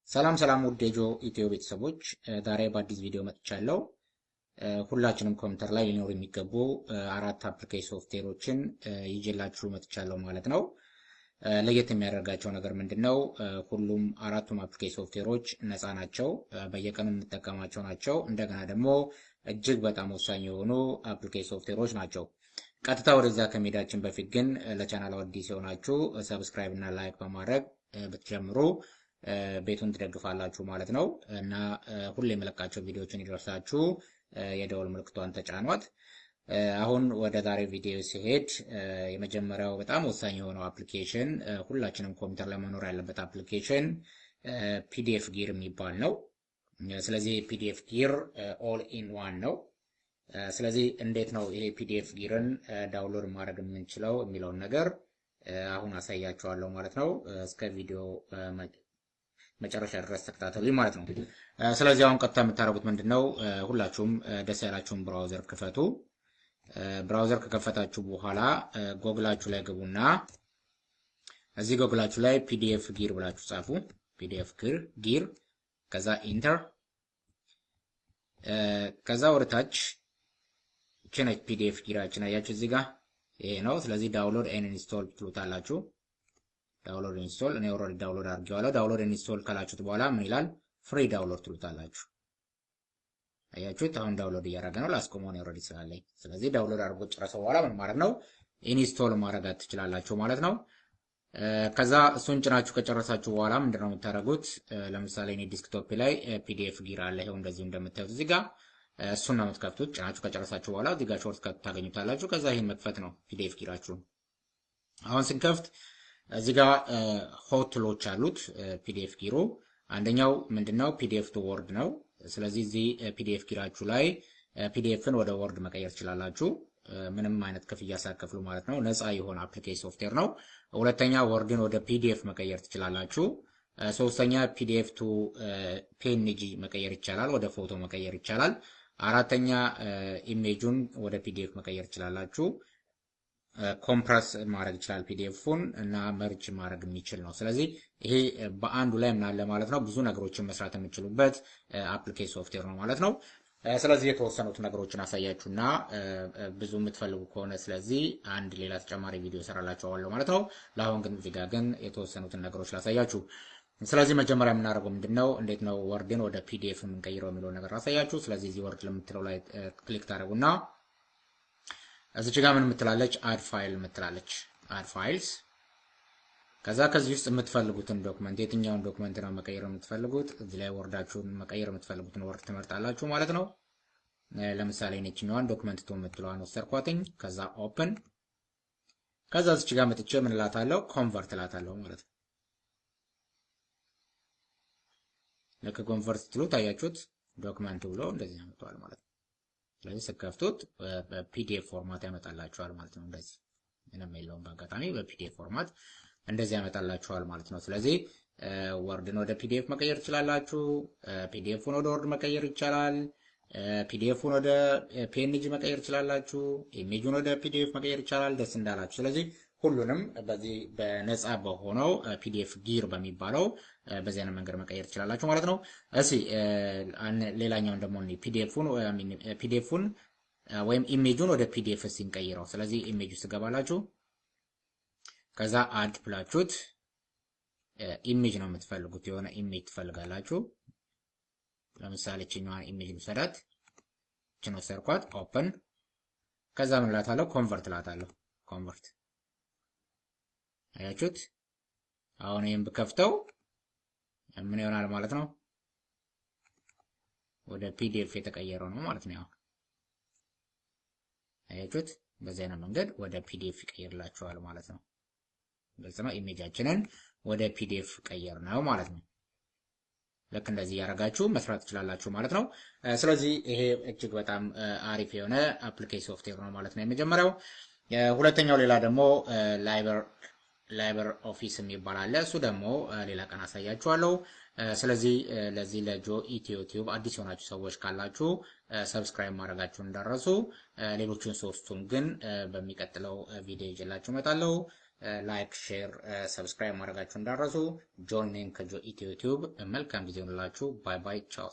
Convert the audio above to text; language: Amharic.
ሰላም ሰላም ውድ የጆ ኢትዮ ቤተሰቦች ዛሬ በአዲስ ቪዲዮ መጥቻለሁ። ሁላችንም ኮምፒውተር ላይ ሊኖሩ የሚገቡ አራት አፕሊኬሽን ሶፍትዌሮችን ይዤላችሁ መጥቻለሁ ማለት ነው። ለየት የሚያደርጋቸው ነገር ምንድነው? ሁሉም አራቱም አፕሊኬሽን ሶፍትዌሮች ነፃ ናቸው፣ በየቀኑ የምንጠቀማቸው ናቸው። እንደገና ደግሞ እጅግ በጣም ወሳኝ የሆኑ አፕሊኬሽን ሶፍትዌሮች ናቸው። ቀጥታ ወደዛ ከመሄዳችን በፊት ግን ለቻናሉ አዲስ የሆናችሁ ሰብስክራይብ እና ላይክ በማድረግ ብትጀምሩ ቤቱን ትደግፋላችሁ ማለት ነው። እና ሁሌ የመለቃቸው ቪዲዮዎችን ይደርሳችሁ የደወል ምልክቷን ተጫኗት። አሁን ወደ ዛሬ ቪዲዮ ሲሄድ የመጀመሪያው በጣም ወሳኝ የሆነው አፕሊኬሽን ሁላችንም ኮምፒውተር ላይ መኖር ያለበት አፕሊኬሽን ፒዲኤፍ ጊር የሚባል ነው። ስለዚህ ፒዲኤፍ ጊር ኦል ኢን ዋን ነው። ስለዚህ እንዴት ነው ይሄ ፒዲኤፍ ጊርን ዳውንሎድ ማድረግ የምንችለው የሚለውን ነገር አሁን አሳያችኋለሁ ማለት ነው። እስከ ቪዲዮ መጨረሻ ድረስ ተከታተሉ ማለት ነው። ስለዚህ አሁን ቀጥታ የምታደርጉት ምንድነው? ሁላችሁም ደስ ያላችሁን ብራውዘር ክፈቱ። ብራውዘር ከከፈታችሁ በኋላ ጎግላችሁ ላይ ግቡና እዚህ ጎግላችሁ ላይ ፒዲኤፍ ጊር ብላችሁ ጻፉ። ፒዲኤፍ ጊር ከዛ ኢንተር፣ ከዛ ወደ ታች ቸነች ፒዲኤፍ ጊራችን አያችሁ እዚህ ጋር ይሄ ነው። ስለዚህ ዳውንሎድ ኤንድ ኢንስቶል ትሉታላችሁ። ዳውንሎድ ኢንስቶል እኔ ኦልሬዲ ዳውንሎድ አድርጌዋለሁ። ዳውንሎድ ኢንስቶል ካላችሁት በኋላ ምን ይላል? ፍሪ ዳውንሎድ ትሉታላችሁ። አያችሁት? አሁን ዳውንሎድ እያደረገ ነው። ላስቆመው ነው ኦልሬዲ ስላለኝ። ስለዚህ ዳውንሎድ አድርጎ ጨረሰው በኋላ ምን ማለት ነው? ኢንስቶል ማድረግ ትችላላችሁ ማለት ነው። ከዛ እሱን ጭናችሁ ከጨረሳችሁ በኋላ ምንድነው የምታደርጉት? ለምሳሌ እኔ ዲስክቶፕ ላይ ፒዲኤፍ ጊር አለ። ይሄው እንደዚህ እንደምታዩት እዚህ ጋር እሱን ነው የምትከፍቱት። ጭናችሁ ከጨረሳችሁ በኋላ እዚህ ጋር ሾርት ከት ታገኙታላችሁ። ከዛ ይሄን መክፈት ነው ፒዲኤፍ ጊራችሁ። አሁን ስንከፍት እዚህ ጋር ሆት ቱሎች አሉት ፒዲኤፍ ጊሩ። አንደኛው ምንድነው? ፒዲኤፍ ቱ ወርድ ነው። ስለዚህ እዚህ ፒዲኤፍ ጊራችሁ ላይ ፒዲኤፍን ወደ ወርድ መቀየር ትችላላችሁ፣ ምንም አይነት ክፍያ ሳትከፍሉ ማለት ነው። ነፃ የሆነ አፕሊኬሽን ሶፍትዌር ነው። ሁለተኛ ወርድን ወደ ፒዲኤፍ መቀየር ትችላላችሁ። ሶስተኛ ፒዲኤፍ ቱ ፒኤንጂ መቀየር ይቻላል፣ ወደ ፎቶ መቀየር ይቻላል። አራተኛ ኢሜጁን ወደ ፒዲኤፍ መቀየር ትችላላችሁ። ኮምፕረስ ማድረግ ይችላል ፒዲኤፉን እና መርጅ ማድረግ የሚችል ነው። ስለዚህ ይሄ በአንዱ ላይ ምን አለ ማለት ነው፣ ብዙ ነገሮችን መስራት የምትችሉበት አፕሊኬሽን ሶፍትዌር ነው ማለት ነው። ስለዚህ የተወሰኑት ነገሮችን አሳያችሁና ብዙ የምትፈልጉ ከሆነ ስለዚህ አንድ ሌላ ተጨማሪ ቪዲዮ እሰራላችኋለሁ ማለት ነው። ለአሁን ግን እዚህ ጋር ግን የተወሰኑትን ነገሮች ላሳያችሁ። ስለዚህ መጀመሪያ የምናደርገው ምንድነው፣ እንዴት ነው ወርድን ወደ ፒዲኤፍ የምንቀይረው የሚለውን ነገር አሳያችሁ። ስለዚህ እዚህ ወርድ ለምትለው ላይ ክሊክ ታደርጉና እዚህ ጋር ምን ምትላለች? አድ ፋይል ምትላለች። አድ ፋይልስ። ከዛ ከዚህ ውስጥ የምትፈልጉትን ዶክመንት የትኛውን ዶክመንት ነው መቀየር የምትፈልጉት፣ እዚህ ላይ ወርዳችሁን መቀየር የምትፈልጉትን ወርድ ትመርጣላችሁ ማለት ነው። ለምሳሌ እቺኛዋን ዶክመንት ቱ የምትለዋን ወሰድኳትኝ። ከዛ ኦፕን። ከዛ እዚህ ጋር መጥቼ ምን እላታለሁ? ኮንቨርት እላታለሁ ማለት ነው። ልክ ኮንቨርት ትሉ ታያችሁት ዶክመንት ብሎ እንደዚህ ያመጣዋል ማለት ነው። ስለዚህ ስከፍቱት በፒዲኤፍ ፎርማት ያመጣላችኋል ማለት ነው። እንደዚህ ምንም የለውም፣ በአጋጣሚ በፒዲኤፍ ፎርማት እንደዚህ ያመጣላችኋል ማለት ነው። ስለዚህ ወርድን ወደ ፒዲኤፍ መቀየር ትችላላችሁ። ፒዲኤፉን ወደ ወርድ መቀየር ይቻላል። ፒዲኤፉን ወደ ፒኤንጂ መቀየር ትችላላችሁ። ኢሜጁን ወደ ፒዲኤፍ መቀየር ይቻላል፣ ደስ እንዳላችሁ። ስለዚህ ሁሉንም በዚህ በነፃ በሆነው ፒዲኤፍ ጊር በሚባለው በዚህ አይነት መንገድ መቀየር ትችላላችሁ ማለት ነው። እሺ ሌላኛውን ደግሞ ፒዲኤፉን ወይም ኢሜጁን ወደ ፒዲኤፍ ሲንቀይረው፣ ስለዚህ ኢሜጅ ውስጥ ገባላችሁ። ከዛ አድ ብላችሁት ኢሜጅ ነው የምትፈልጉት፣ የሆነ ኢሜጅ ትፈልጋላችሁ። ለምሳሌ እቺኛዋን ኢሜጅ ልሰዳት፣ እቺን ወሰድኳት። ኦፕን። ከዛ ምን እላታለሁ? ኮንቨርት እላታለሁ። ኮንቨርት። አያችሁት? አሁን ይሄን ብከፍተው ምን ይሆናል ማለት ነው? ወደ ፒዲኤፍ የተቀየረው ነው ማለት ነው። አያችሁት? በዚህ አይነት መንገድ ወደ ፒዲኤፍ ይቀየርላችኋል ማለት ነው። ግልጽ ነው። ኢሜጃችንን ወደ ፒዲኤፍ ቀየር ነው ማለት ነው። ልክ እንደዚህ ያደርጋችሁ መስራት ትችላላችሁ ማለት ነው። ስለዚህ ይሄ እጅግ በጣም አሪፍ የሆነ አፕሊኬሽን ሶፍትዌር ነው ማለት ነው የመጀመሪያው። ሁለተኛው ሌላ ደግሞ ላይብር ኦፊስ የሚባል አለ። እሱ ደግሞ ሌላ ቀን አሳያችኋለሁ። ስለዚህ ለዚህ ለጆ ኢትዮ ቲዩብ አዲስ የሆናችሁ ሰዎች ካላችሁ ሰብስክራይብ ማድረጋችሁን እንዳትረሱ። ሌሎችን ሶስቱን ግን በሚቀጥለው ቪዲዮ ይዤላችሁ እመጣለሁ። ላይክ፣ ሼር፣ ሰብስክራይብ ማድረጋችሁን እንዳትረሱ። ጆን ኔም ከጆ ኢትዮ ቲዩብ። መልካም ጊዜ ይሁንላችሁ። ባይ ባይ፣ ቻው።